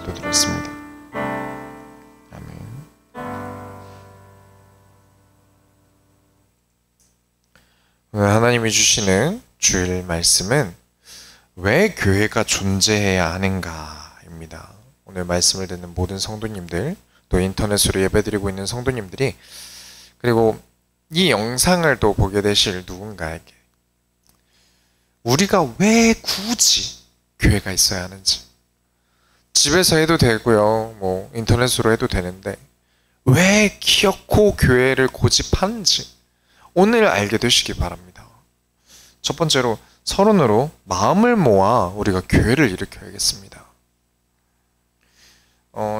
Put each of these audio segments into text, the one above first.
기도드렸습니다. 아멘. 오늘 하나님이 주시는 주일 말씀은 왜 교회가 존재해야 하는가입니다. 오늘 말씀을 듣는 모든 성도님들, 또 인터넷으로 예배드리고 있는 성도님들이, 그리고 이 영상을 또 보게 되실 누군가에게 우리가 왜 굳이 교회가 있어야 하는지, 집에서 해도 되고요, 뭐 인터넷으로 해도 되는데 왜 기어코 교회를 고집하는지 오늘 알게 되시기 바랍니다. 첫 번째로 서론으로 마음을 모아 우리가 교회를 일으켜야겠습니다.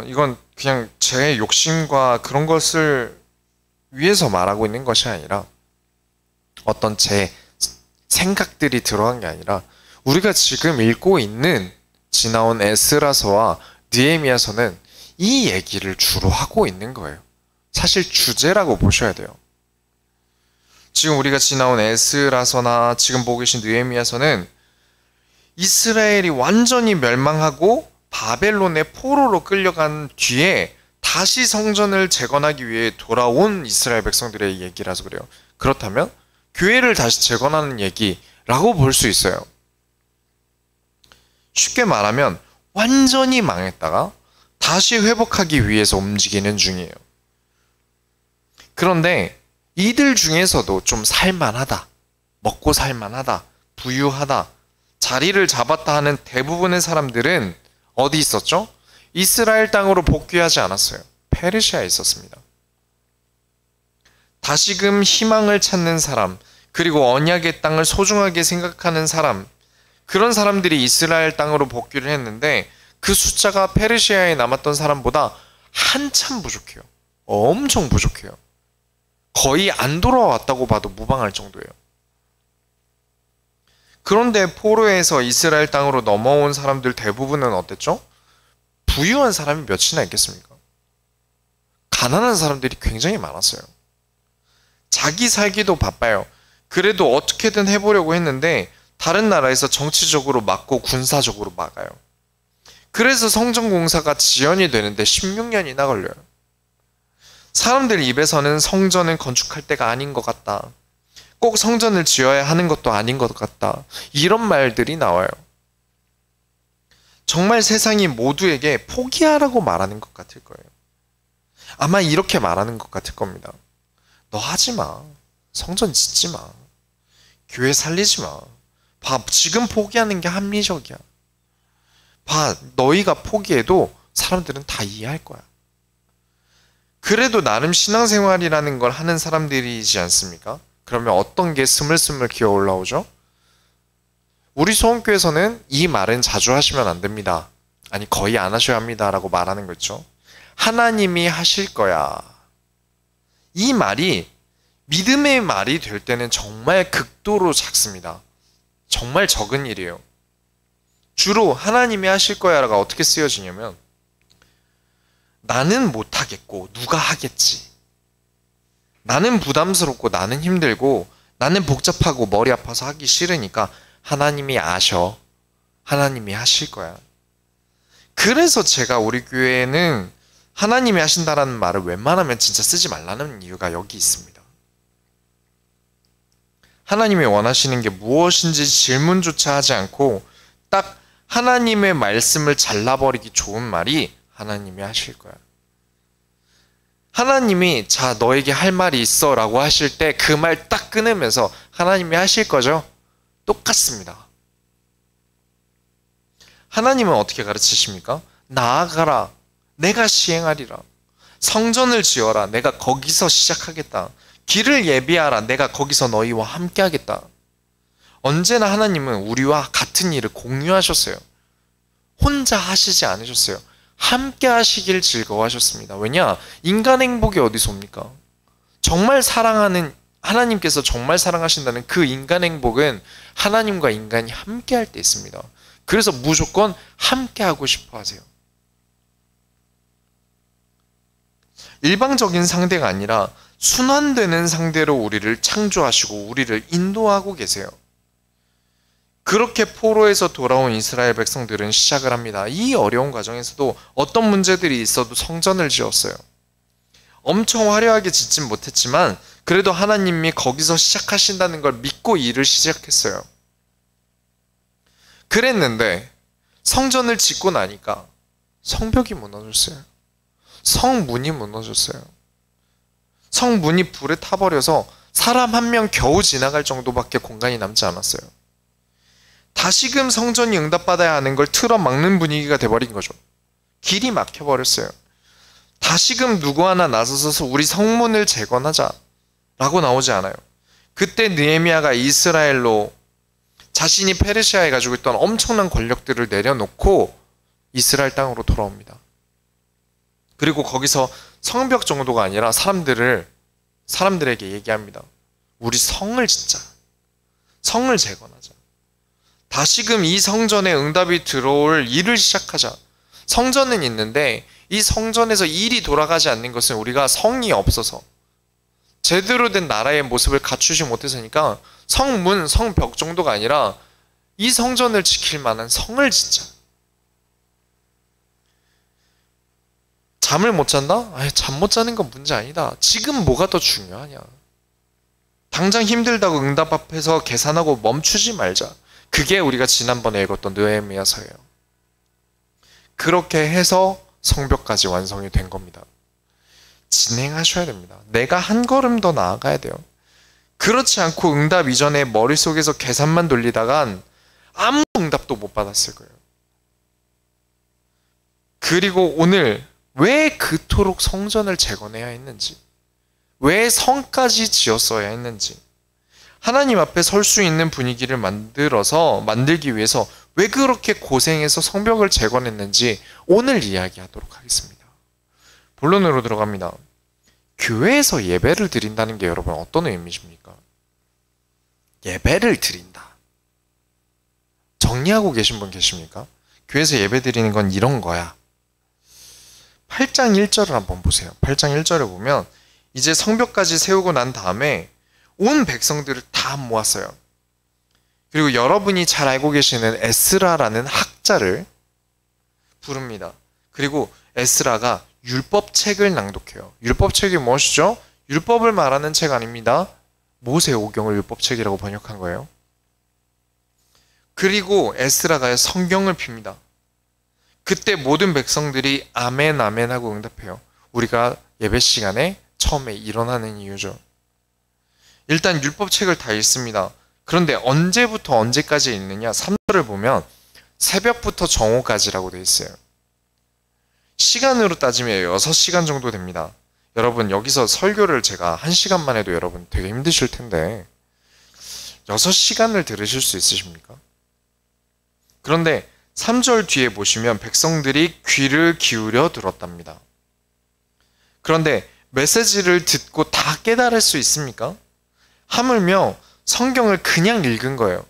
이건 그냥 제 욕심과 그런 것을 위해서 말하고 있는 것이 아니라, 어떤 제 생각들이 들어간 게 아니라, 우리가 지금 읽고 있는 지나온 에스라서와 느헤미야서는 이 얘기를 주로 하고 있는 거예요. 사실 주제라고 보셔야 돼요. 지금 우리가 지나온 에스라서나 지금 보고 계신 느헤미야서는 이스라엘이 완전히 멸망하고 바벨론의 포로로 끌려간 뒤에 다시 성전을 재건하기 위해 돌아온 이스라엘 백성들의 얘기라서 그래요. 그렇다면 교회를 다시 재건하는 얘기라고 볼 수 있어요. 쉽게 말하면 완전히 망했다가 다시 회복하기 위해서 움직이는 중이에요. 그런데 이들 중에서도 좀 살만하다, 먹고 살만하다, 부유하다, 자리를 잡았다 하는 대부분의 사람들은 어디 있었죠? 이스라엘 땅으로 복귀하지 않았어요. 페르시아에 있었습니다. 다시금 희망을 찾는 사람, 그리고 언약의 땅을 소중하게 생각하는 사람, 그런 사람들이 이스라엘 땅으로 복귀를 했는데 그 숫자가 페르시아에 남았던 사람보다 한참 부족해요. 엄청 부족해요. 거의 안 돌아왔다고 봐도 무방할 정도예요. 그런데 포로에서 이스라엘 땅으로 넘어온 사람들 대부분은 어땠죠? 부유한 사람이 몇이나 있겠습니까? 가난한 사람들이 굉장히 많았어요. 자기 살기도 바빠요. 그래도 어떻게든 해보려고 했는데 다른 나라에서 정치적으로 막고 군사적으로 막아요. 그래서 성전 공사가 지연이 되는데 16년이나 걸려요. 사람들 입에서는 성전은 건축할 때가 아닌 것 같다, 꼭 성전을 지어야 하는 것도 아닌 것 같다, 이런 말들이 나와요. 정말 세상이 모두에게 포기하라고 말하는 것 같을 거예요. 아마 이렇게 말하는 것 같을 겁니다. 너 하지 마. 성전 짓지 마. 교회 살리지 마. 봐, 지금 포기하는 게 합리적이야. 봐, 너희가 포기해도 사람들은 다 이해할 거야. 그래도 나름 신앙생활이라는 걸 하는 사람들이지 않습니까? 그러면 어떤 게 스물스물 기어 올라오죠? 우리 소원교회에서는 이 말은 자주 하시면 안 됩니다. 아니, 거의 안 하셔야 합니다 라고 말하는 거 있죠. 하나님이 하실 거야. 이 말이 믿음의 말이 될 때는 정말 극도로 작습니다. 정말 적은 일이에요. 주로 하나님이 하실 거야가 어떻게 쓰여지냐면, 나는 못하겠고 누가 하겠지, 나는 부담스럽고 나는 힘들고 나는 복잡하고 머리 아파서 하기 싫으니까 하나님이 아셔, 하나님이 하실 거야. 그래서 제가 우리 교회에는 하나님이 하신다라는 말을 웬만하면 진짜 쓰지 말라는 이유가 여기 있습니다. 하나님이 원하시는 게 무엇인지 질문조차 하지 않고 딱 하나님의 말씀을 잘라버리기 좋은 말이 하나님이 하실 거야. 하나님이 자, 너에게 할 말이 있어 라고 하실 때 그 말 딱 끊으면서 하나님이 하실 거죠? 똑같습니다. 하나님은 어떻게 가르치십니까? 나아가라, 내가 시행하리라. 성전을 지어라, 내가 거기서 시작하겠다. 길을 예비하라, 내가 거기서 너희와 함께 하겠다. 언제나 하나님은 우리와 같은 일을 공유하셨어요. 혼자 하시지 않으셨어요. 함께 하시길 즐거워하셨습니다. 왜냐? 인간 행복이 어디서 옵니까? 정말 사랑하는 하나님께서 정말 사랑하신다는 그 인간 행복은 하나님과 인간이 함께 할 때 있습니다. 그래서 무조건 함께 하고 싶어 하세요. 일방적인 상대가 아니라 순환되는 상대로 우리를 창조하시고 우리를 인도하고 계세요. 그렇게 포로에서 돌아온 이스라엘 백성들은 시작을 합니다. 이 어려운 과정에서도 어떤 문제들이 있어도 성전을 지었어요. 엄청 화려하게 짓진 못했지만 그래도 하나님이 거기서 시작하신다는 걸 믿고 일을 시작했어요. 그랬는데 성전을 짓고 나니까 성벽이 무너졌어요. 성문이 무너졌어요. 성문이 불에 타버려서 사람 한 명 겨우 지나갈 정도밖에 공간이 남지 않았어요. 다시금 성전이 응답받아야 하는 걸 틀어막는 분위기가 돼버린 거죠. 길이 막혀버렸어요. 다시금 누구 하나 나서서 우리 성문을 재건하자 라고 나오지 않아요. 그때 느헤미야가 이스라엘로 자신이 페르시아에 가지고 있던 엄청난 권력들을 내려놓고 이스라엘 땅으로 돌아옵니다. 그리고 거기서 성벽 정도가 아니라 사람들에게 얘기합니다. 우리 성을 짓자. 성을 재건하자. 다시금 이 성전에 응답이 들어올 일을 시작하자. 성전은 있는데 이 성전에서 일이 돌아가지 않는 것은 우리가 성이 없어서 제대로 된 나라의 모습을 갖추지 못해서니까 성문, 성벽 정도가 아니라 이 성전을 지킬 만한 성을 짓자. 잠을 못 잔다? 잠 못 자는 건 문제 아니다. 지금 뭐가 더 중요하냐. 당장 힘들다고 응답 앞에서 계산하고 멈추지 말자. 그게 우리가 지난번에 읽었던 느헤미야서예요. 그렇게 해서 성벽까지 완성이 된 겁니다. 진행하셔야 됩니다. 내가 한 걸음 더 나아가야 돼요. 그렇지 않고 응답 이전에 머릿속에서 계산만 돌리다간 아무 응답도 못 받았을 거예요. 그리고 오늘 왜 그토록 성전을 재건해야 했는지, 왜 성까지 지었어야 했는지, 하나님 앞에 설 수 있는 분위기를 만들기 위해서 왜 그렇게 고생해서 성벽을 재건했는지 오늘 이야기하도록 하겠습니다. 본론으로 들어갑니다. 교회에서 예배를 드린다는 게 여러분 어떤 의미십니까? 예배를 드린다. 정리하고 계신 분 계십니까? 교회에서 예배 드리는 건 이런 거야. 8장 1절을 한번 보세요. 8장 1절에 보면 이제 성벽까지 세우고 난 다음에 온 백성들을 다 모았어요. 그리고 여러분이 잘 알고 계시는 에스라라는 학자를 부릅니다. 그리고 에스라가 율법책을 낭독해요. 율법책이 무엇이죠? 율법을 말하는 책 아닙니다. 모세오경을 율법책이라고 번역한 거예요. 그리고 에스라가 성경을 핍니다. 그때 모든 백성들이 아멘 아멘 하고 응답해요. 우리가 예배 시간에 처음에 일어나는 이유죠. 일단 율법책을 다 읽습니다. 그런데 언제부터 언제까지 읽느냐? 3절을 보면 새벽부터 정오까지라고 되어 있어요. 시간으로 따지면 6시간 정도 됩니다. 여러분 여기서 설교를 제가 1시간만 해도 여러분 되게 힘드실 텐데 6시간을 들으실 수 있으십니까? 그런데 3절 뒤에 보시면 백성들이 귀를 기울여 들었답니다. 그런데 메시지를 듣고 다 깨달을 수 있습니까? 하물며 성경을 그냥 읽은 거예요.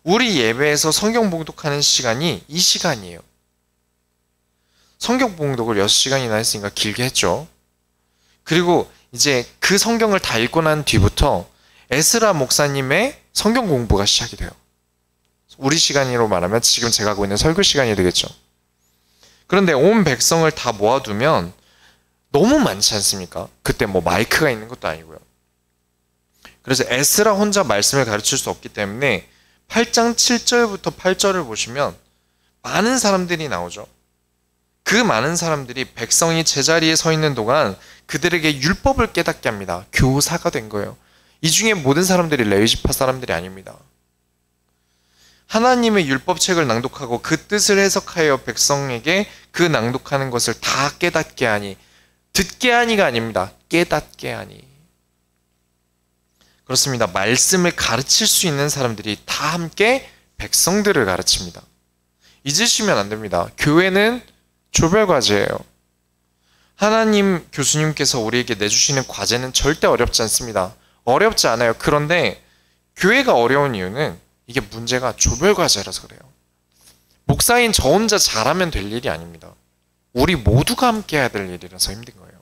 우리 예배에서 성경 봉독하는 시간이 이 시간이에요. 성경 봉독을 6시간이나 했으니까 길게 했죠. 그리고 이제 그 성경을 다 읽고 난 뒤부터 에스라 목사님의 성경 공부가 시작이 돼요. 우리 시간으로 말하면 지금 제가 하고 있는 설교 시간이 되겠죠. 그런데 온 백성을 다 모아두면 너무 많지 않습니까? 그때 뭐 마이크가 있는 것도 아니고요. 그래서 에스라 혼자 말씀을 가르칠 수 없기 때문에 8장 7절부터 8절을 보시면 많은 사람들이 나오죠. 그 많은 사람들이 백성이 제자리에 서 있는 동안 그들에게 율법을 깨닫게 합니다. 교사가 된 거예요. 이 중에 모든 사람들이 레위지파 사람들이 아닙니다. 하나님의 율법책을 낭독하고 그 뜻을 해석하여 백성에게 그 낭독하는 것을 다 깨닫게 하니, 듣게 하니가 아닙니다. 깨닫게 하니. 그렇습니다. 말씀을 가르칠 수 있는 사람들이 다 함께 백성들을 가르칩니다. 잊으시면 안 됩니다. 교회는 조별과제예요. 하나님 교수님께서 우리에게 내주시는 과제는 절대 어렵지 않습니다. 어렵지 않아요. 그런데 교회가 어려운 이유는 이게 문제가 조별과제라서 그래요. 목사인 저 혼자 잘하면 될 일이 아닙니다. 우리 모두가 함께 해야 될 일이라서 힘든 거예요.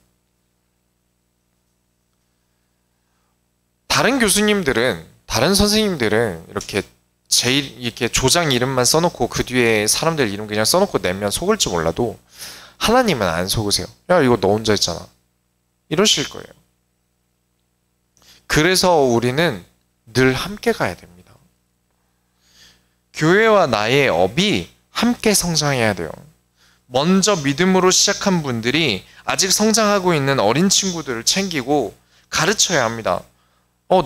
다른 교수님들은, 다른 선생님들은 이렇게 제일 이렇게 조장 이름만 써놓고 그 뒤에 사람들 이름 그냥 써놓고 내면 속을지 몰라도 하나님은 안 속으세요. 야, 이거 너 혼자 했잖아. 이러실 거예요. 그래서 우리는 늘 함께 가야 됩니다. 교회와 나의 업이 함께 성장해야 돼요. 먼저 믿음으로 시작한 분들이 아직 성장하고 있는 어린 친구들을 챙기고 가르쳐야 합니다.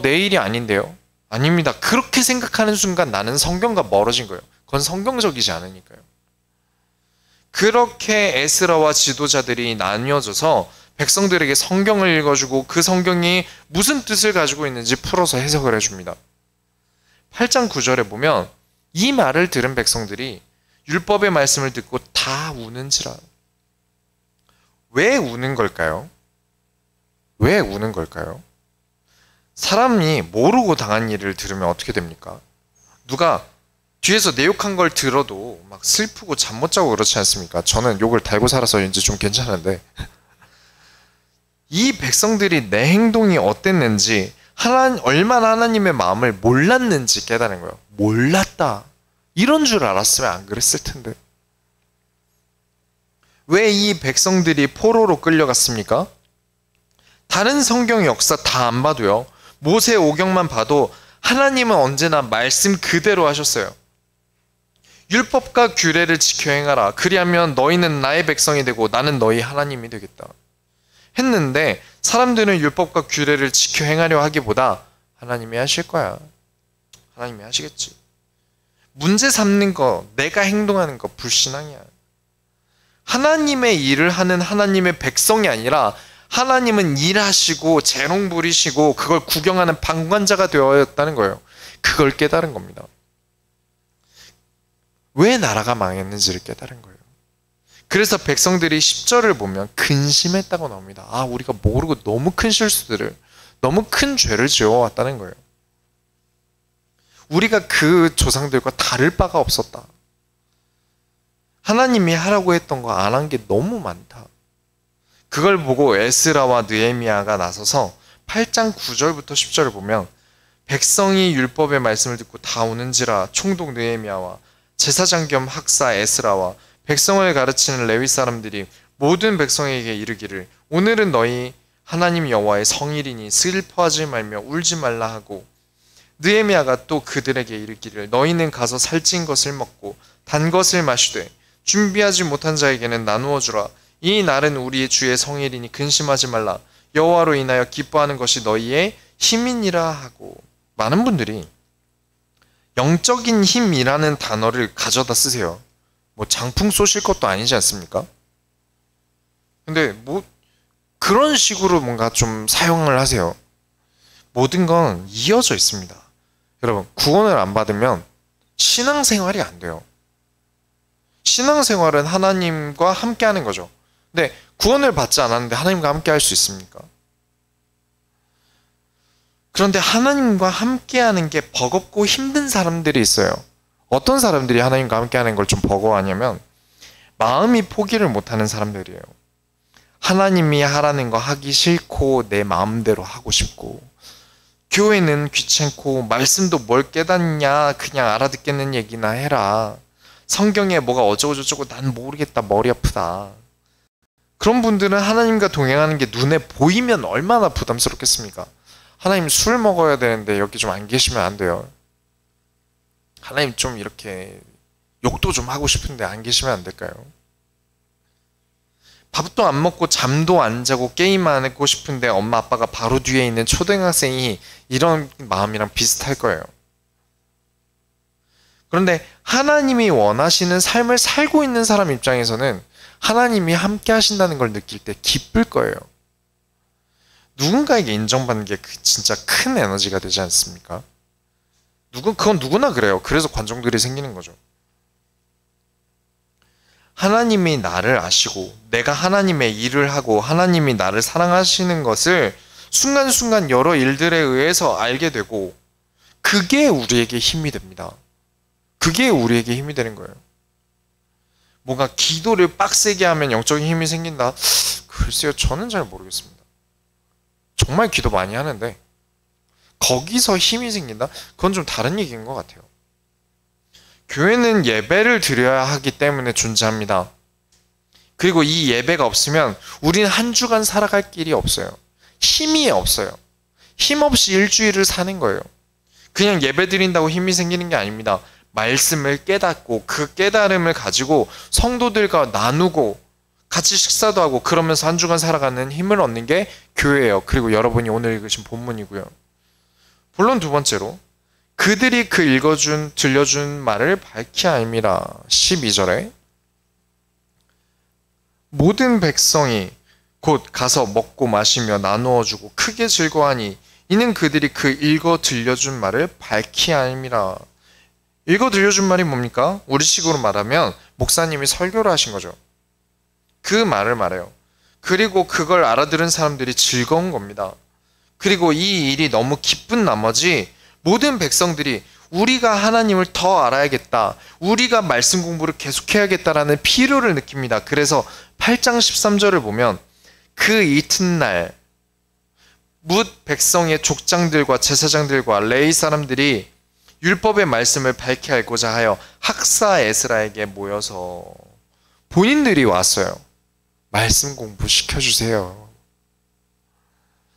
내 일이 아닌데요? 아닙니다. 그렇게 생각하는 순간 나는 성경과 멀어진 거예요. 그건 성경적이지 않으니까요. 그렇게 에스라와 지도자들이 나뉘어져서 백성들에게 성경을 읽어주고 그 성경이 무슨 뜻을 가지고 있는지 풀어서 해석을 해줍니다. 8장 9절에 보면 이 말을 들은 백성들이 율법의 말씀을 듣고 다 우는지라. 왜 우는 걸까요? 왜 우는 걸까요? 사람이 모르고 당한 일을 들으면 어떻게 됩니까? 누가 뒤에서 내 욕한 걸 들어도 막 슬프고 잠 못 자고 그렇지 않습니까? 저는 욕을 달고 살아서 이제 좀 괜찮은데 이 백성들이 내 행동이 어땠는지 얼마나 하나님의 마음을 몰랐는지 깨달은 거예요. 몰랐다. 이런 줄 알았으면 안 그랬을 텐데. 왜 이 백성들이 포로로 끌려갔습니까? 다른 성경 역사 다 안 봐도요. 모세 오경만 봐도 하나님은 언제나 말씀 그대로 하셨어요. 율법과 규례를 지켜 행하라. 그리하면 너희는 나의 백성이 되고 나는 너희 하나님이 되겠다. 했는데 사람들은 율법과 규례를 지켜 행하려 하기보다 하나님이 하실 거야. 하나님이 하시겠지. 문제 삼는 거, 내가 행동하는 거 불신앙이야. 하나님의 일을 하는 하나님의 백성이 아니라 하나님은 일하시고 재롱 부리시고 그걸 구경하는 방관자가 되었다는 거예요. 그걸 깨달은 겁니다. 왜 나라가 망했는지를 깨달은 거예요. 그래서 백성들이 10절을 보면 근심했다고 나옵니다. 우리가 모르고 너무 큰 실수들을, 너무 큰 죄를 지어왔다는 거예요. 우리가 그 조상들과 다를 바가 없었다. 하나님이 하라고 했던 거 안 한 게 너무 많다. 그걸 보고 에스라와 느헤미야가 나서서 8장 9절부터 10절을 보면 백성이 율법의 말씀을 듣고 다 우는지라 총독 느헤미야와 제사장 겸 학사 에스라와 백성을 가르치는 레위 사람들이 모든 백성에게 이르기를 오늘은 너희 하나님 여호와의 성일이니 슬퍼하지 말며 울지 말라 하고 느헤미야가 또 그들에게 이르기를 너희는 가서 살찐 것을 먹고 단 것을 마시되 준비하지 못한 자에게는 나누어 주라. 이 날은 우리의 주의 성일이니 근심하지 말라. 여호와로 인하여 기뻐하는 것이 너희의 힘이니라 하고. 많은 분들이 영적인 힘이라는 단어를 가져다 쓰세요. 장풍 쏘실 것도 아니지 않습니까? 근데 그런 식으로 뭔가 좀 사용을 하세요. 모든 건 이어져 있습니다. 여러분, 구원을 안 받으면 신앙생활이 안 돼요. 신앙생활은 하나님과 함께 하는 거죠. 근데 구원을 받지 않았는데 하나님과 함께 할 수 있습니까? 그런데 하나님과 함께 하는 게 버겁고 힘든 사람들이 있어요. 어떤 사람들이 하나님과 함께 하는 걸 좀 버거워하냐면 마음이 포기를 못하는 사람들이에요. 하나님이 하라는 거 하기 싫고 내 마음대로 하고 싶고 교회는 귀찮고 말씀도 뭘 깨닫냐 그냥 알아듣겠는 얘기나 해라. 성경에 뭐가 어쩌고저쩌고 난 모르겠다 머리 아프다. 그런 분들은 하나님과 동행하는 게 눈에 보이면 얼마나 부담스럽겠습니까? 하나님 술 먹어야 되는데 여기 좀 안 계시면 안 돼요. 하나님 좀 이렇게 욕도 좀 하고 싶은데 안 계시면 안 될까요? 밥도 안 먹고 잠도 안 자고 게임 안 하고 싶은데 엄마 아빠가 바로 뒤에 있는 초등학생이 이런 마음이랑 비슷할 거예요. 그런데 하나님이 원하시는 삶을 살고 있는 사람 입장에서는 하나님이 함께 하신다는 걸 느낄 때 기쁠 거예요. 누군가에게 인정받는 게 진짜 큰 에너지가 되지 않습니까? 그건 누구나 그래요. 그래서 관종들이 생기는 거죠. 하나님이 나를 아시고 내가 하나님의 일을 하고 하나님이 나를 사랑하시는 것을 순간순간 여러 일들에 의해서 알게 되고 그게 우리에게 힘이 됩니다. 그게 우리에게 힘이 되는 거예요. 뭔가 기도를 빡세게 하면 영적인 힘이 생긴다? 글쎄요, 저는 잘 모르겠습니다. 정말 기도 많이 하는데 거기서 힘이 생긴다? 그건 좀 다른 얘기인 것 같아요. 교회는 예배를 드려야 하기 때문에 존재합니다. 그리고 이 예배가 없으면 우리는 한 주간 살아갈 길이 없어요. 힘이 없어요. 힘 없이 일주일을 사는 거예요. 그냥 예배 드린다고 힘이 생기는 게 아닙니다. 말씀을 깨닫고 그 깨달음을 가지고 성도들과 나누고 같이 식사도 하고 그러면서 한 주간 살아가는 힘을 얻는 게 교회예요. 그리고 여러분이 오늘 읽으신 본문이고요. 본론 두 번째로 그들이 그 들려준 말을 밝히 알미라. 12절에 모든 백성이 곧 가서 먹고 마시며 나누어 주고 크게 즐거워하니 이는 그들이 그 들려준 말을 밝히 알미라. 들려준 말이 뭡니까? 우리식으로 말하면 목사님이 설교를 하신 거죠. 그 말을 말해요. 그리고 그걸 알아들은 사람들이 즐거운 겁니다. 그리고 이 일이 너무 기쁜 나머지 모든 백성들이 우리가 하나님을 더 알아야겠다. 우리가 말씀 공부를 계속해야겠다라는 필요를 느낍니다. 그래서 8장 13절을 보면 그 이튿날 뭇 백성의 족장들과 제사장들과 레위 사람들이 율법의 말씀을 밝히 알고자 하여 학사 에스라에게 모여서 본인들이 왔어요. 말씀 공부 시켜주세요.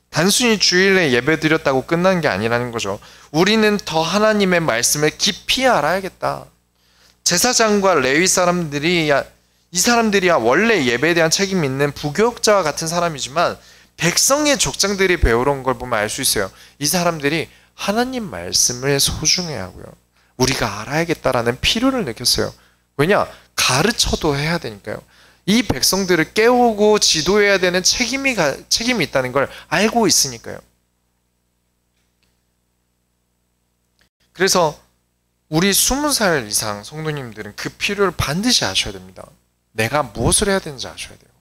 단순히 주일에 예배 드렸다고 끝난 게 아니라는 거죠. 우리는 더 하나님의 말씀을 깊이 알아야겠다. 제사장과 레위 사람들이야, 이 사람들이야 원래 예배에 대한 책임이 있는 부교육자와 같은 사람이지만 백성의 족장들이 배우러 온 걸 보면 알 수 있어요. 이 사람들이 하나님 말씀을 소중해하고요. 우리가 알아야겠다라는 필요를 느꼈어요. 왜냐? 가르쳐도 해야 되니까요. 이 백성들을 깨우고 지도해야 되는 책임이 있다는 걸 알고 있으니까요. 그래서 우리 20살 이상 성도님들은 그 필요를 반드시 아셔야 됩니다. 내가 무엇을 해야 되는지 아셔야 돼요.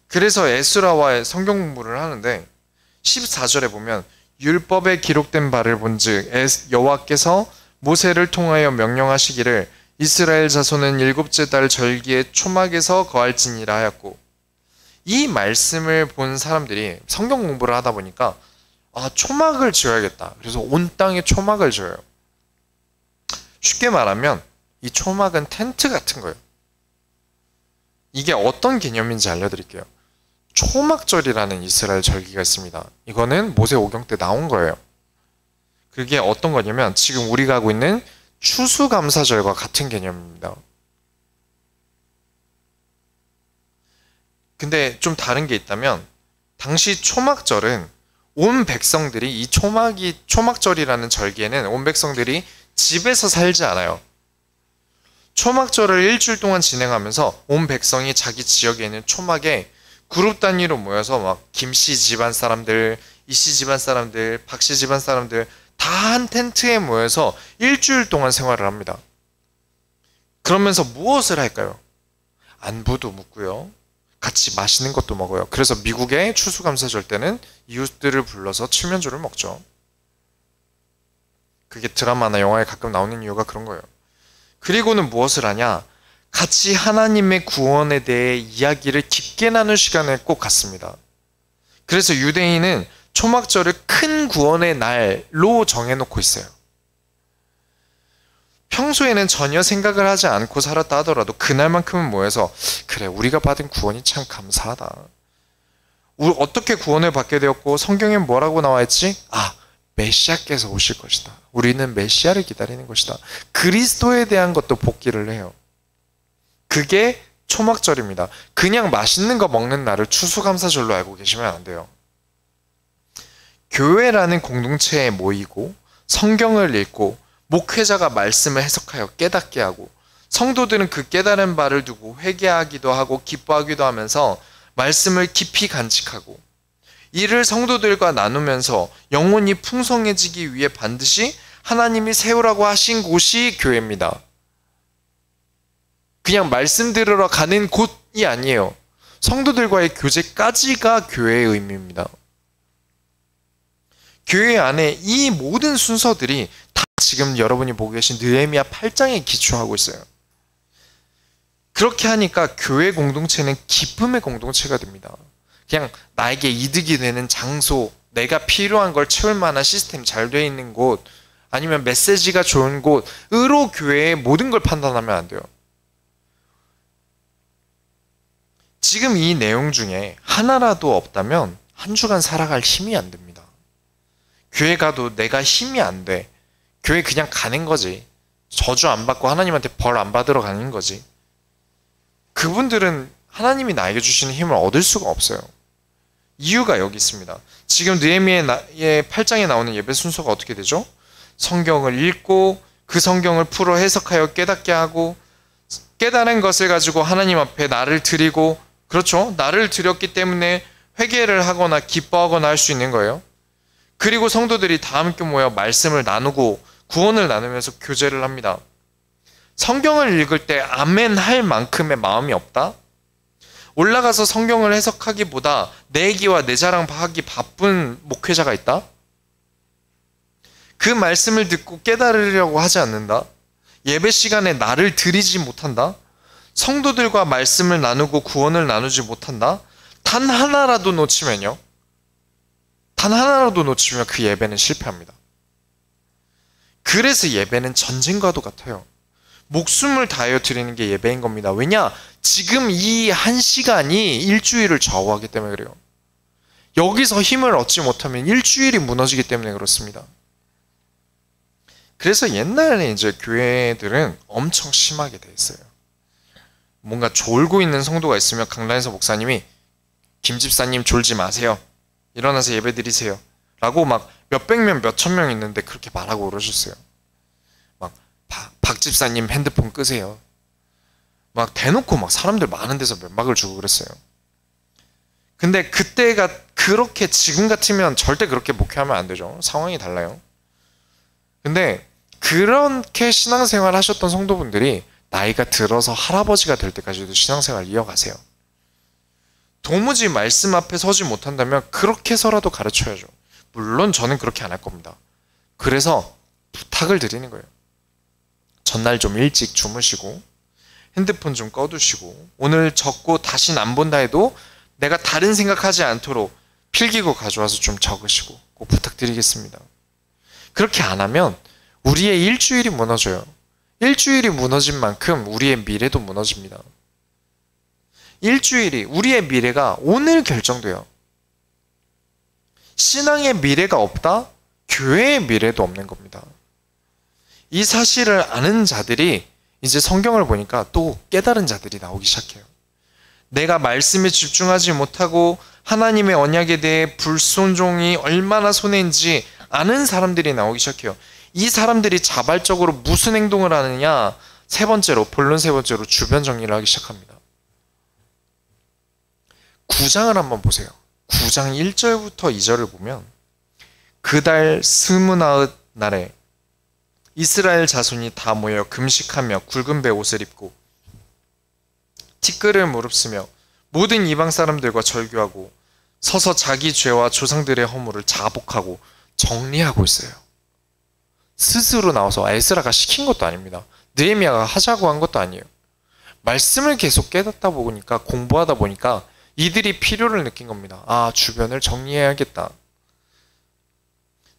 그래서 에스라와 성경 공부를 하는데 14절에 보면 율법에 기록된 바를 본즉 여호와께서 모세를 통하여 명령하시기를 이스라엘 자손은 일곱째 달 절기에 초막에서 거할지니라 하였고, 이 말씀을 본 사람들이 성경 공부를 하다 보니까 초막을 지어야겠다. 그래서 온 땅에 초막을 지어요. 쉽게 말하면 이 초막은 텐트 같은 거예요. 이게 어떤 개념인지 알려드릴게요. 초막절이라는 이스라엘 절기가 있습니다. 이거는 모세 오경 때 나온 거예요. 그게 어떤 거냐면 지금 우리가 하고 있는 추수감사절과 같은 개념입니다. 근데 좀 다른 게 있다면 당시 초막절은 온 백성들이 이 초막절이라는 절기에는 온 백성들이 집에서 살지 않아요. 초막절을 일주일 동안 진행하면서 온 백성이 자기 지역에 있는 초막에 그룹 단위로 모여서 막 김씨 집안 사람들, 이씨 집안 사람들, 박씨 집안 사람들 다 한 텐트에 모여서 일주일 동안 생활을 합니다. 그러면서 무엇을 할까요? 안부도 묻고요. 같이 맛있는 것도 먹어요. 그래서 미국의 추수감사절 때는 이웃들을 불러서 칠면조를 먹죠. 그게 드라마나 영화에 가끔 나오는 이유가 그런 거예요. 그리고는 무엇을 하냐? 같이 하나님의 구원에 대해 이야기를 깊게 나눌 시간을 꼭 갖습니다. 그래서 유대인은 초막절을 큰 구원의 날로 정해놓고 있어요. 평소에는 전혀 생각을 하지 않고 살았다 하더라도 그날만큼은 모여서 그래, 우리가 받은 구원이 참 감사하다. 어떻게 구원을 받게 되었고 성경에 뭐라고 나와 있지? 메시아께서 오실 것이다. 우리는 메시아를 기다리는 것이다. 그리스도에 대한 것도 복기를 해요. 그게 초막절입니다. 그냥 맛있는 거 먹는 날을 추수감사절로 알고 계시면 안 돼요. 교회라는 공동체에 모이고 성경을 읽고 목회자가 말씀을 해석하여 깨닫게 하고 성도들은 그 깨달은 바를 두고 회개하기도 하고 기뻐하기도 하면서 말씀을 깊이 간직하고 이를 성도들과 나누면서 영혼이 풍성해지기 위해 반드시 하나님이 세우라고 하신 곳이 교회입니다. 그냥 말씀 들으러 가는 곳이 아니에요. 성도들과의 교제까지가 교회의 의미입니다. 교회 안에 이 모든 순서들이 다 지금 여러분이 보고 계신 느헤미야 8장에 기초하고 있어요. 그렇게 하니까 교회 공동체는 기쁨의 공동체가 됩니다. 그냥 나에게 이득이 되는 장소, 내가 필요한 걸 채울 만한 시스템이 잘 되어 있는 곳 아니면 메시지가 좋은 곳으로 교회의 모든 걸 판단하면 안 돼요. 지금 이 내용 중에 하나라도 없다면 한 주간 살아갈 힘이 안 됩니다. 교회 가도 내가 힘이 안 돼. 교회 그냥 가는 거지. 저주 안 받고 하나님한테 벌 안 받으러 가는 거지. 그분들은 하나님이 나에게 주시는 힘을 얻을 수가 없어요. 이유가 여기 있습니다. 지금 느헤미야의 8장에 나오는 예배 순서가 어떻게 되죠? 성경을 읽고 그 성경을 풀어 해석하여 깨닫게 하고 깨달은 것을 가지고 하나님 앞에 나를 드리고, 그렇죠? 나를 드렸기 때문에 회개를 하거나 기뻐하거나 할 수 있는 거예요. 그리고 성도들이 다 함께 모여 말씀을 나누고 구원을 나누면서 교제를 합니다. 성경을 읽을 때 아멘 할 만큼의 마음이 없다? 올라가서 성경을 해석하기보다 내 얘기와 내 자랑 하기 바쁜 목회자가 있다? 그 말씀을 듣고 깨달으려고 하지 않는다? 예배 시간에 나를 드리지 못한다? 성도들과 말씀을 나누고 구원을 나누지 못한다? 단 하나라도 놓치면요? 단 하나라도 놓치면 그 예배는 실패합니다. 그래서 예배는 전쟁과도 같아요. 목숨을 다하여 드리는 게 예배인 겁니다. 왜냐? 지금 이 한 시간이 일주일을 좌우하기 때문에 그래요. 여기서 힘을 얻지 못하면 일주일이 무너지기 때문에 그렇습니다. 그래서 옛날에 이제 교회들은 엄청 심하게 돼 있어요. 뭔가 졸고 있는 성도가 있으면 강단에서 목사님이 김 집사님 졸지 마세요. 일어나서 예배 드리세요. 라고 막 몇백 명, 몇천 명 있는데 그렇게 말하고 그러셨어요. 막 박 집사님 핸드폰 끄세요. 막 대놓고 막 사람들 많은 데서 면박을 주고 그랬어요. 근데 그때가 그렇게 지금 같으면 절대 그렇게 목회하면 안 되죠. 상황이 달라요. 근데 그렇게 신앙생활 하셨던 성도분들이 나이가 들어서 할아버지가 될 때까지도 신앙생활 이어가세요. 도무지 말씀 앞에 서지 못한다면 그렇게 해서라도 가르쳐야죠. 물론 저는 그렇게 안 할 겁니다. 그래서 부탁을 드리는 거예요. 전날 좀 일찍 주무시고 핸드폰 좀 꺼두시고 오늘 적고 다시는 안 본다 해도 내가 다른 생각하지 않도록 필기구 가져와서 좀 적으시고 꼭 부탁드리겠습니다. 그렇게 안 하면 우리의 일주일이 무너져요. 일주일이 무너진 만큼 우리의 미래도 무너집니다. 일주일이, 우리의 미래가 오늘 결정돼요. 신앙의 미래가 없다? 교회의 미래도 없는 겁니다. 이 사실을 아는 자들이 이제 성경을 보니까 또 깨달은 자들이 나오기 시작해요. 내가 말씀에 집중하지 못하고 하나님의 언약에 대해 불순종이 얼마나 손해인지 아는 사람들이 나오기 시작해요. 이 사람들이 자발적으로 무슨 행동을 하느냐? 세 번째로, 본론 세 번째로 주변 정리를 하기 시작합니다. 9장을 한번 보세요. 9장 1절부터 2절을 보면 그달 스무나흘 날에 이스라엘 자손이 다 모여 금식하며 굵은 배 옷을 입고 티끌을 무릅쓰며 모든 이방 사람들과 절규하고 서서 자기 죄와 조상들의 허물을 자복하고 정리하고 있어요. 스스로 나와서 에스라가 시킨 것도 아닙니다. 느헤미야가 하자고 한 것도 아니에요. 말씀을 계속 깨닫다 보니까, 공부하다 보니까 이들이 필요를 느낀 겁니다. 아, 주변을 정리해야겠다.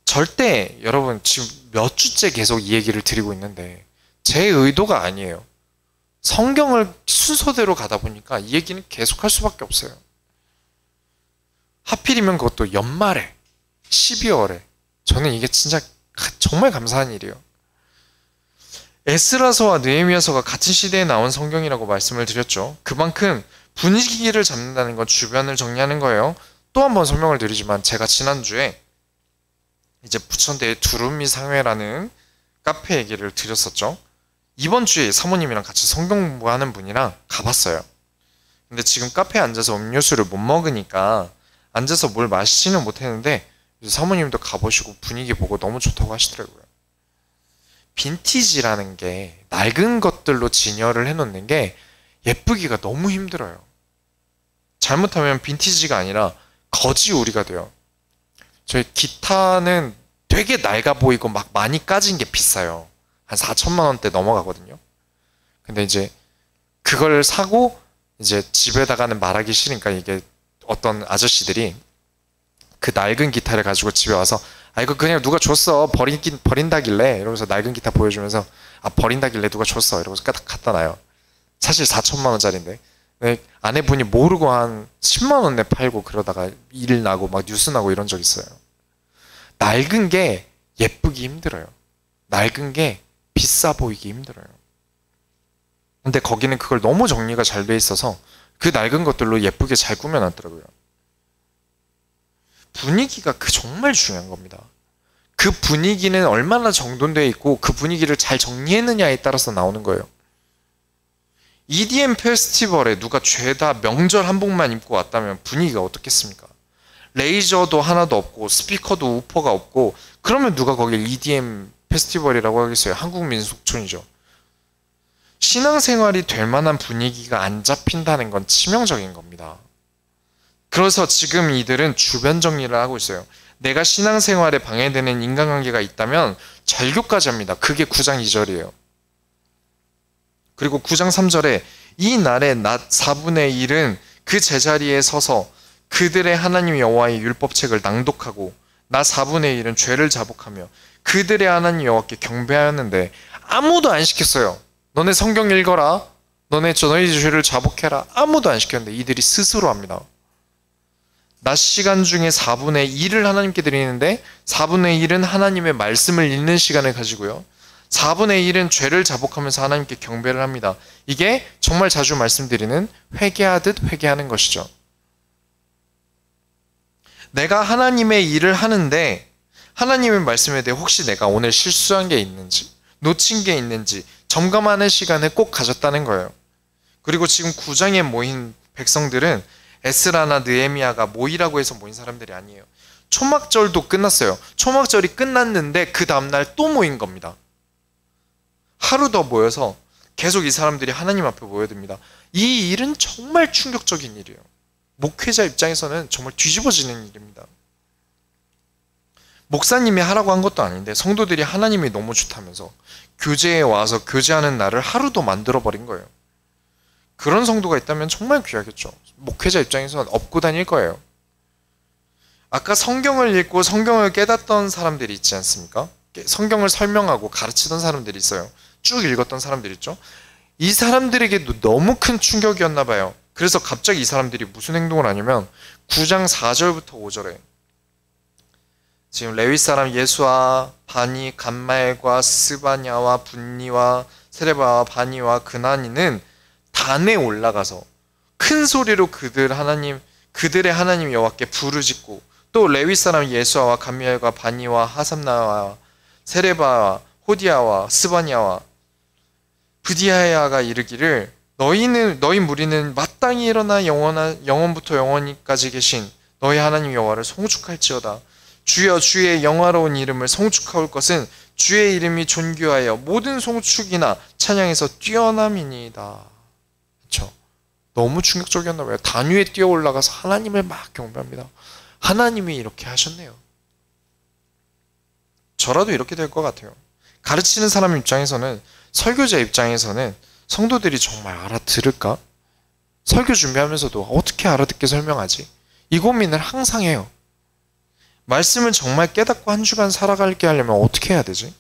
절대 여러분 지금 몇 주째 계속 이 얘기를 드리고 있는데 제 의도가 아니에요. 성경을 순서대로 가다 보니까 이 얘기는 계속 할 수밖에 없어요. 하필이면 그것도 연말에 12월에 저는 이게 진짜 정말 감사한 일이에요. 에스라서와 느헤미야서가 같은 시대에 나온 성경이라고 말씀을 드렸죠. 그만큼 분위기를 잡는다는 건 주변을 정리하는 거예요. 또 한 번 설명을 드리지만 제가 지난주에 이제 부천대의 두루미 상회라는 카페 얘기를 드렸었죠. 이번 주에 사모님이랑 같이 성경 공부하는 분이랑 가봤어요. 근데 지금 카페에 앉아서 음료수를 못 먹으니까 앉아서 뭘 마시지는 못했는데 사모님도 가보시고 분위기 보고 너무 좋다고 하시더라고요. 빈티지라는 게 낡은 것들로 진열을 해놓는 게 예쁘기가 너무 힘들어요. 잘못하면 빈티지가 아니라 거지 우리가 돼요. 저희 기타는 되게 낡아 보이고 막 많이 까진 게 비싸요. 한 4천만 원대 넘어가거든요. 근데 이제 그걸 사고 이제 집에다가는 말하기 싫으니까 이게 어떤 아저씨들이 그 낡은 기타를 가지고 집에 와서 아, 이거 그냥 누가 줬어. 버린다길래. 이러면서 낡은 기타 보여주면서, 아, 버린다길래 누가 줬어. 이러면서 딱 갖다 놔요. 사실 4천만 원짜리인데. 네, 아내분이 모르고 한 10만 원에 팔고 그러다가 일 나고 막 뉴스 나고 이런 적 있어요. 낡은 게 예쁘기 힘들어요. 낡은 게 비싸 보이기 힘들어요. 근데 거기는 그걸 너무 정리가 잘 돼 있어서 그 낡은 것들로 예쁘게 잘 꾸며놨더라고요. 분위기가 정말 중요한 겁니다. 그 분위기는 얼마나 정돈되어 있고 그 분위기를 잘 정리했느냐에 따라서 나오는 거예요. EDM 페스티벌에 누가 죄다 명절 한복만 입고 왔다면 분위기가 어떻겠습니까? 레이저도 하나도 없고 스피커도 우퍼가 없고 그러면 누가 거길 EDM 페스티벌이라고 하겠어요? 한국 민속촌이죠. 신앙생활이 될 만한 분위기가 안 잡힌다는 건 치명적인 겁니다. 그래서 지금 이들은 주변 정리를 하고 있어요. 내가 신앙생활에 방해되는 인간관계가 있다면 절교까지 합니다. 그게 9장 2절이에요. 그리고 9장 3절에 이 날에 낮 4분의 1은 그 제자리에 서서 그들의 하나님 여호와의 율법책을 낭독하고 낮 4분의 1은 죄를 자복하며 그들의 하나님 여호와께 경배하였는데 아무도 안 시켰어요. 너네 성경 읽어라. 너희 죄를 자복해라. 아무도 안 시켰는데 이들이 스스로 합니다. 낮 시간 중에 4분의 1을 하나님께 드리는데 4분의 1은 하나님의 말씀을 읽는 시간을 가지고요. 4분의 1은 죄를 자복하면서 하나님께 경배를 합니다. 이게 정말 자주 말씀드리는 회개하듯 회개하는 것이죠. 내가 하나님의 일을 하는데 하나님의 말씀에 대해 혹시 내가 오늘 실수한 게 있는지 놓친 게 있는지 점검하는 시간을 꼭 가졌다는 거예요. 그리고 지금 9장에 모인 백성들은 에스라나 느헤미야가 모이라고 해서 모인 사람들이 아니에요. 초막절도 끝났어요. 초막절이 끝났는데 그 다음날 또 모인 겁니다. 하루 더 모여서 계속 이 사람들이 하나님 앞에 모여듭니다. 이 일은 정말 충격적인 일이에요. 목회자 입장에서는 정말 뒤집어지는 일입니다. 목사님이 하라고 한 것도 아닌데 성도들이 하나님이 너무 좋다면서 교제에 와서 교제하는 날을 하루도 만들어버린 거예요. 그런 성도가 있다면 정말 귀하겠죠. 목회자 입장에서는 업고 다닐 거예요. 아까 성경을 읽고 성경을 깨닫던 사람들이 있지 않습니까? 성경을 설명하고 가르치던 사람들이 있어요. 쭉 읽었던 사람들 있죠. 이 사람들에게도 너무 큰 충격이었나 봐요. 그래서 갑자기 이 사람들이 무슨 행동을 하냐면 9장 4절부터 5절에 지금 레위 사람 예수와 바니, 간마엘과 스바냐와 분니와 세레바와 바니와 그나니는 단에 올라가서 큰 소리로 그들의 하나님 여호와께 부르짖고 또 레위 사람 예수와 간마엘과 바니와 하삼나와 세레바와 호디야와 스바냐와 브디아야가 이르기를 너희 무리는 마땅히 일어나 영원부터 영원히까지 계신 너희 하나님 여호와를 송축할지어다. 주여 주의 영화로운 이름을 송축하올 것은 주의 이름이 존귀하여 모든 송축이나 찬양에서 뛰어남이니이다. 그렇죠? 너무 충격적이었나 봐요. 단 위에 뛰어 올라가서 하나님을 막 경배합니다. 하나님이 이렇게 하셨네요. 저라도 이렇게 될 것 같아요. 가르치는 사람 입장에서는 설교자 입장에서는 성도들이 정말 알아들을까? 설교 준비하면서도 어떻게 알아듣게 설명하지? 이 고민을 항상 해요. 말씀을 정말 깨닫고 한 주간 살아가게 하려면 어떻게 해야 되지?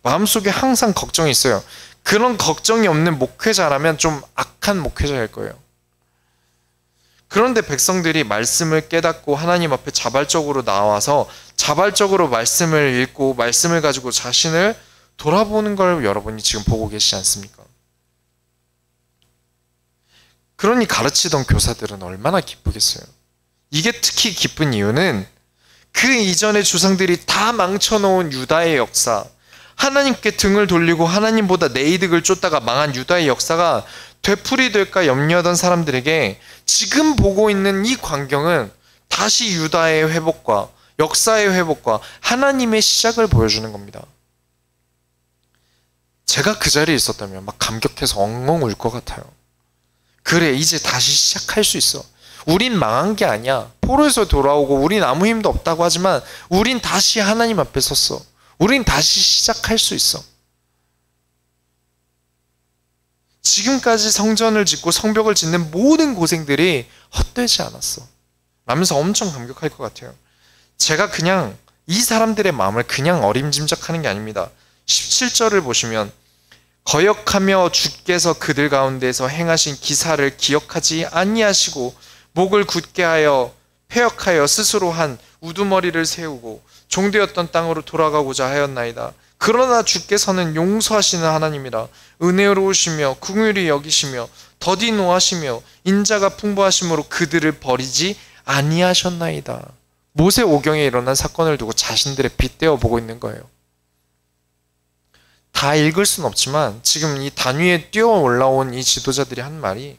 마음속에 항상 걱정이 있어요. 그런 걱정이 없는 목회자라면 좀 악한 목회자일 거예요. 그런데 백성들이 말씀을 깨닫고 하나님 앞에 자발적으로 나와서 자발적으로 말씀을 읽고 말씀을 가지고 자신을 돌아보는 걸 여러분이 지금 보고 계시지 않습니까? 그러니 가르치던 교사들은 얼마나 기쁘겠어요. 이게 특히 기쁜 이유는 그 이전의 조상들이 다 망쳐놓은 유다의 역사, 하나님께 등을 돌리고 하나님보다 내 이득을 쫓다가 망한 유다의 역사가 되풀이될까 염려하던 사람들에게 지금 보고 있는 이 광경은 다시 유다의 회복과 역사의 회복과 하나님의 시작을 보여주는 겁니다. 제가 그 자리에 있었다면 막 감격해서 엉엉 울 것 같아요. 그래, 이제 다시 시작할 수 있어. 우린 망한 게 아니야. 포로에서 돌아오고 우린 아무 힘도 없다고 하지만 우린 다시 하나님 앞에 섰어. 우린 다시 시작할 수 있어. 지금까지 성전을 짓고 성벽을 짓는 모든 고생들이 헛되지 않았어. 라면서 엄청 감격할 것 같아요. 제가 그냥 이 사람들의 마음을 그냥 어림짐작하는 게 아닙니다. 17절을 보시면 거역하며 주께서 그들 가운데서 행하신 기사를 기억하지 아니하시고 목을 굳게 하여 패역하여 스스로 한 우두머리를 세우고 종되었던 땅으로 돌아가고자 하였나이다. 그러나 주께서는 용서하시는 하나님이라 은혜로우시며 긍휼히 여기시며 더디 노하시며 인자가 풍부하심으로 그들을 버리지 아니하셨나이다. 모세 오경에 일어난 사건을 두고 자신들의 빗대어 보고 있는 거예요. 다 읽을 순 없지만 지금 이 단위에 뛰어 올라온 이 지도자들이 한 말이,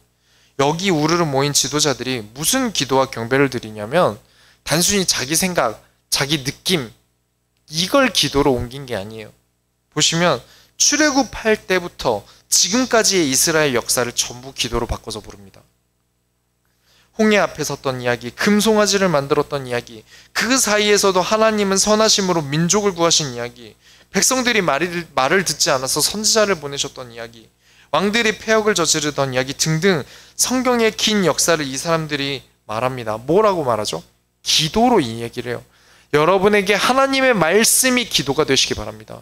여기 우르르 모인 지도자들이 무슨 기도와 경배를 드리냐면 단순히 자기 생각, 자기 느낌, 이걸 기도로 옮긴 게 아니에요. 보시면 출애굽할 때부터 지금까지의 이스라엘 역사를 전부 기도로 바꿔서 부릅니다. 홍해 앞에 섰던 이야기, 금송아지를 만들었던 이야기, 그 사이에서도 하나님은 선하심으로 민족을 구하신 이야기, 백성들이 말을 듣지 않아서 선지자를 보내셨던 이야기, 왕들이 패역을 저지르던 이야기 등등 성경의 긴 역사를 이 사람들이 말합니다. 뭐라고 말하죠? 기도로 이 얘기를 해요. 여러분에게 하나님의 말씀이 기도가 되시기 바랍니다.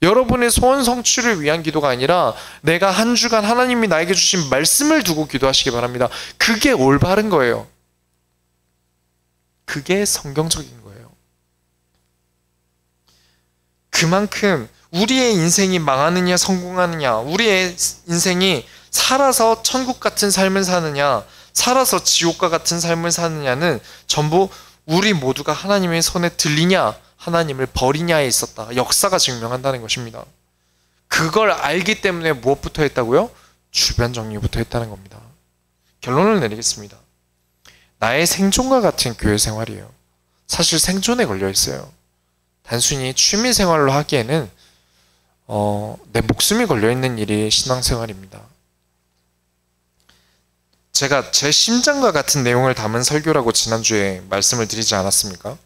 여러분의 소원 성취를 위한 기도가 아니라 내가 한 주간 하나님이 나에게 주신 말씀을 두고 기도하시기 바랍니다. 그게 올바른 거예요. 그게 성경적인 거예요. 그만큼 우리의 인생이 망하느냐 성공하느냐, 우리의 인생이 살아서 천국 같은 삶을 사느냐 살아서 지옥과 같은 삶을 사느냐는 전부 우리 모두가 하나님의 손에 들리냐 하나님을 버리냐에 있었다. 역사가 증명한다는 것입니다. 그걸 알기 때문에 무엇부터 했다고요? 주변 정리부터 했다는 겁니다. 결론을 내리겠습니다. 나의 생존과 같은 교회 생활이에요. 사실 생존에 걸려 있어요. 단순히 취미 생활로 하기에는 내 목숨이 걸려 있는 일이 신앙생활입니다. 제가 제 심장과 같은 내용을 담은 설교라고 지난주에 말씀을 드리지 않았습니까?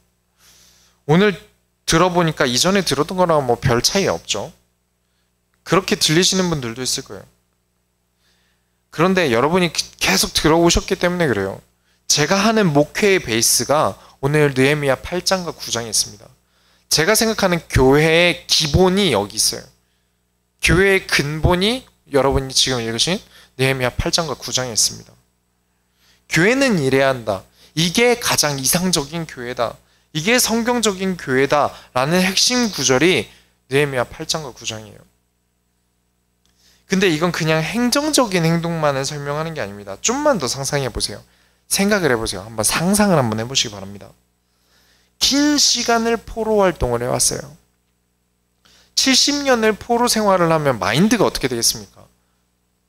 오늘 들어보니까 이전에 들었던 거랑 뭐 별 차이 없죠. 그렇게 들리시는 분들도 있을 거예요. 그런데 여러분이 계속 들어오셨기 때문에 그래요. 제가 하는 목회의 베이스가 오늘 느헤미야 8장과 9장에 있습니다. 제가 생각하는 교회의 기본이 여기 있어요. 교회의 근본이 여러분이 지금 읽으신 느헤미야 8장과 9장에 있습니다. 교회는 이래야 한다. 이게 가장 이상적인 교회다. 이게 성경적인 교회다라는 핵심 구절이 느헤미야 8장과 9장이에요. 근데 이건 그냥 행정적인 행동만을 설명하는 게 아닙니다. 좀만 더 상상해 보세요. 생각을 해보세요. 한번 상상을 한번 해보시기 바랍니다. 긴 시간을 포로 활동을 해왔어요. 70년을 포로 생활을 하면 마인드가 어떻게 되겠습니까?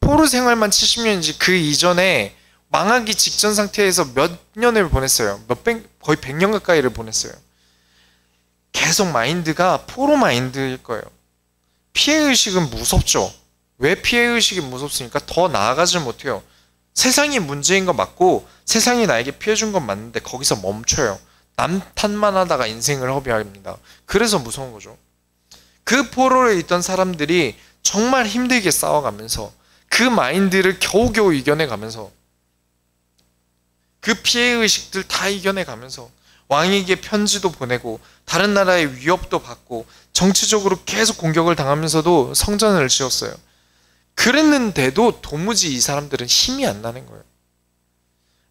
포로 생활만 70년이지 그 이전에 망하기 직전 상태에서 몇 년을 보냈어요. 거의 100년 가까이를 보냈어요. 계속 마인드가 포로 마인드일 거예요. 피해의식은 무섭죠. 왜 피해의식이 무섭습니까? 더 나아가질 못해요. 세상이 문제인 거 맞고 세상이 나에게 피해준 건 맞는데 거기서 멈춰요. 남 탓만 하다가 인생을 허비합니다. 그래서 무서운 거죠. 그 포로에 있던 사람들이 정말 힘들게 싸워가면서 그 마인드를 겨우겨우 이겨내가면서 그 피해의식들 다 이겨내가면서 왕에게 편지도 보내고 다른 나라의 위협도 받고 정치적으로 계속 공격을 당하면서도 성전을 지었어요. 그랬는데도 도무지 이 사람들은 힘이 안 나는 거예요.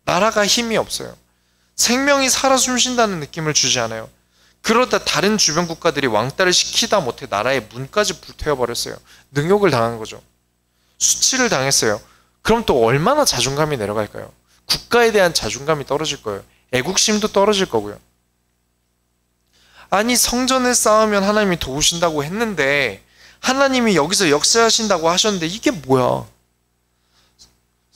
나라가 힘이 없어요. 생명이 살아 숨쉰다는 느낌을 주지 않아요. 그러다 다른 주변 국가들이 왕따를 시키다 못해 나라의 문까지 불태워버렸어요. 능욕을 당한 거죠. 수치를 당했어요. 그럼 또 얼마나 자존감이 내려갈까요? 국가에 대한 자존감이 떨어질 거예요. 애국심도 떨어질 거고요. 아니 성전을 쌓으면 하나님이 도우신다고 했는데 하나님이 여기서 역사하신다고 하셨는데 이게 뭐야?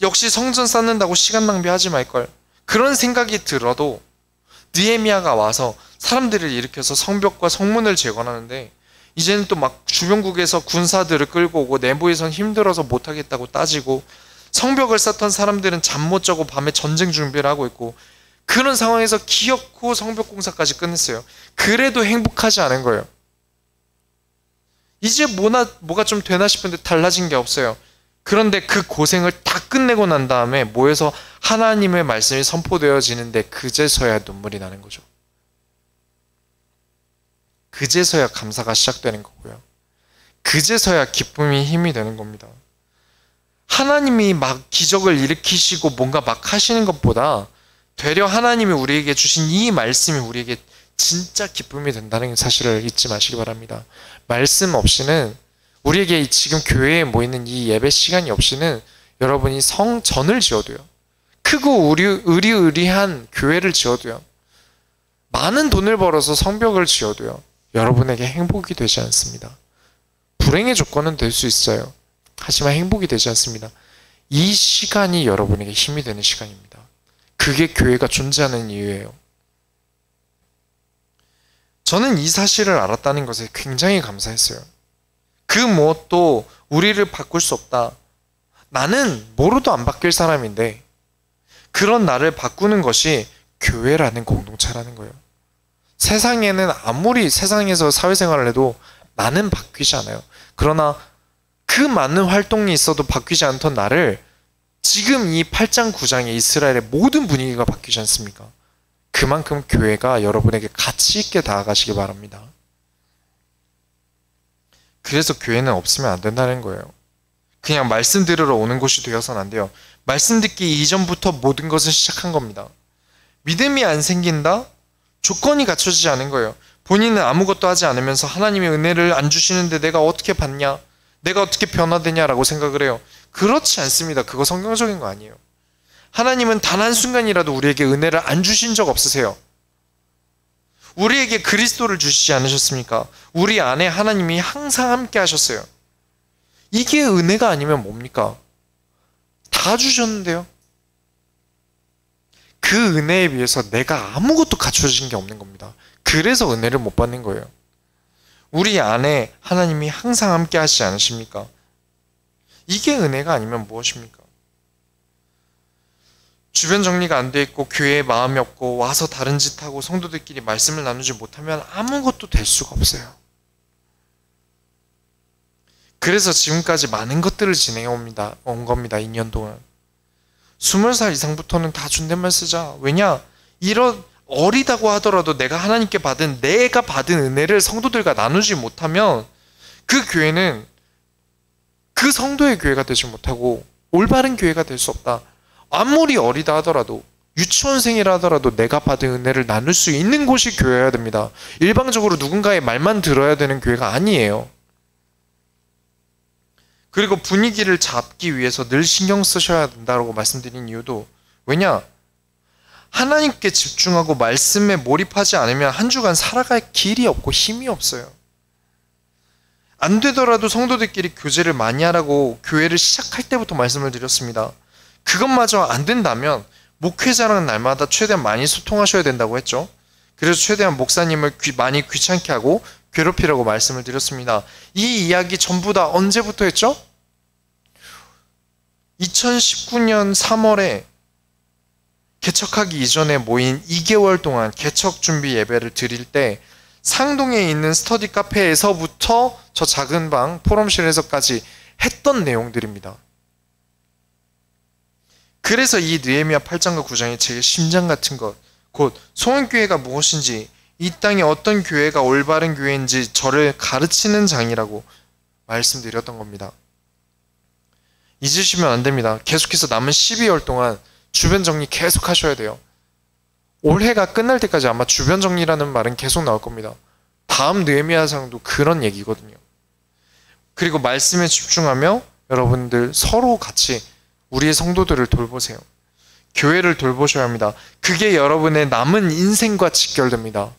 역시 성전 쌓는다고 시간 낭비하지 말걸. 그런 생각이 들어도 느헤미야가 와서 사람들을 일으켜서 성벽과 성문을 재건하는데 이제는 또 막 주변국에서 군사들을 끌고 오고 내부에선 힘들어서 못하겠다고 따지고 성벽을 쌓던 사람들은 잠 못 자고 밤에 전쟁 준비를 하고 있고 그런 상황에서 기어코 성벽 공사까지 끝냈어요. 그래도 행복하지 않은 거예요. 이제 뭐가 좀 되나 싶은데 달라진 게 없어요. 그런데 그 고생을 다 끝내고 난 다음에 모여서 하나님의 말씀이 선포되어지는데 그제서야 눈물이 나는 거죠. 그제서야 감사가 시작되는 거고요. 그제서야 기쁨이 힘이 되는 겁니다. 하나님이 막 기적을 일으키시고 뭔가 막 하시는 것보다 되려 하나님이 우리에게 주신 이 말씀이 우리에게 진짜 기쁨이 된다는 사실을 잊지 마시기 바랍니다. 말씀 없이는, 우리에게 지금 교회에 모이는 이 예배 시간이 없이는 여러분이 성전을 지어도요, 크고 의리의리한 교회를 지어도요, 많은 돈을 벌어서 성벽을 지어도요, 여러분에게 행복이 되지 않습니다. 불행의 조건은 될 수 있어요. 하지만 행복이 되지 않습니다. 이 시간이 여러분에게 힘이 되는 시간입니다. 그게 교회가 존재하는 이유예요. 저는 이 사실을 알았다는 것에 굉장히 감사했어요. 그 무엇도 우리를 바꿀 수 없다. 나는 뭐로도 안 바뀔 사람인데 그런 나를 바꾸는 것이 교회라는 공동체라는 거예요. 세상에는 아무리 세상에서 사회생활을 해도 나는 바뀌지 않아요. 그러나 그 많은 활동이 있어도 바뀌지 않던 나를 지금 이 8장 9장의 이스라엘의 모든 분위기가 바뀌지 않습니까? 그만큼 교회가 여러분에게 가치 있게 다가가시기 바랍니다. 그래서 교회는 없으면 안 된다는 거예요. 그냥 말씀 들으러 오는 곳이 되어서는 안 돼요. 말씀 듣기 이전부터 모든 것은 시작한 겁니다. 믿음이 안 생긴다? 조건이 갖춰지지 않은 거예요. 본인은 아무것도 하지 않으면서 하나님의 은혜를 안 주시는데 내가 어떻게 받냐? 내가 어떻게 변화되냐라고 생각을 해요. 그렇지 않습니다. 그거 성경적인 거 아니에요. 하나님은 단 한순간이라도 우리에게 은혜를 안 주신 적 없으세요. 우리에게 그리스도를 주시지 않으셨습니까? 우리 안에 하나님이 항상 함께 하셨어요. 이게 은혜가 아니면 뭡니까? 다 주셨는데요. 그 은혜에 비해서 내가 아무것도 갖춰진 게 없는 겁니다. 그래서 은혜를 못 받는 거예요. 우리 안에 하나님이 항상 함께 하시지 않으십니까? 이게 은혜가 아니면 무엇입니까? 주변 정리가 안 돼 있고 교회에 마음이 없고 와서 다른 짓 하고 성도들끼리 말씀을 나누지 못하면 아무것도 될 수가 없어요. 그래서 지금까지 많은 것들을 진행해 온 겁니다. 2년 동안. 20살 이상부터는 다 존댓말 쓰자. 왜냐? 이런 어리다고 하더라도 내가 하나님께 받은, 내가 받은 은혜를 성도들과 나누지 못하면 그 교회는 그 성도의 교회가 되지 못하고 올바른 교회가 될 수 없다. 아무리 어리다 하더라도, 유치원생이라 하더라도 내가 받은 은혜를 나눌 수 있는 곳이 교회여야 됩니다. 일방적으로 누군가의 말만 들어야 되는 교회가 아니에요. 그리고 분위기를 잡기 위해서 늘 신경 쓰셔야 된다고 말씀드린 이유도, 왜냐? 하나님께 집중하고 말씀에 몰입하지 않으면 한 주간 살아갈 길이 없고 힘이 없어요. 안 되더라도 성도들끼리 교제를 많이 하라고 교회를 시작할 때부터 말씀을 드렸습니다. 그것마저 안 된다면 목회자랑 날마다 최대한 많이 소통하셔야 된다고 했죠. 그래서 최대한 목사님을 많이 귀찮게 하고 괴롭히라고 말씀을 드렸습니다. 이 이야기 전부 다 언제부터 했죠? 2019년 3월에 개척하기 이전에 모인 2개월 동안 개척 준비 예배를 드릴 때 상동에 있는 스터디 카페에서부터 저 작은 방 포럼실에서까지 했던 내용들입니다. 그래서 이 느헤미야 8장과 9장이 제 심장 같은 것, 곧 소원교회가 무엇인지, 이 땅에 어떤 교회가 올바른 교회인지 저를 가르치는 장이라고 말씀드렸던 겁니다. 잊으시면 안 됩니다. 계속해서 남은 12월 동안 주변 정리 계속 하셔야 돼요. 올해가 끝날 때까지 아마 주변 정리라는 말은 계속 나올 겁니다. 다음 느헤미야장도 그런 얘기거든요. 그리고 말씀에 집중하며 여러분들 서로 같이 우리의 성도들을 돌보세요. 교회를 돌보셔야 합니다. 그게 여러분의 남은 인생과 직결됩니다.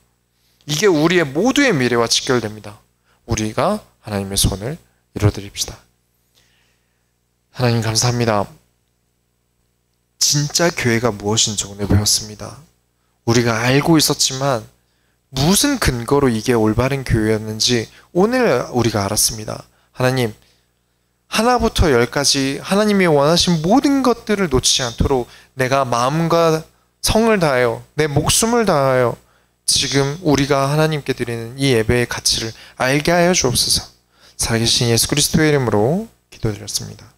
이게 우리의 모두의 미래와 직결됩니다. 우리가 하나님의 손을 이뤄드립시다. 하나님 감사합니다. 진짜 교회가 무엇인지 오늘 배웠습니다. 우리가 알고 있었지만 무슨 근거로 이게 올바른 교회였는지 오늘 우리가 알았습니다. 하나님, 하나부터 열까지 하나님이 원하신 모든 것들을 놓치지 않도록 내가 마음과 성을 다하여 내 목숨을 다하여 지금 우리가 하나님께 드리는 이 예배의 가치를 알게 하여 주옵소서. 살아계신 예수 그리스도의 이름으로 기도드렸습니다.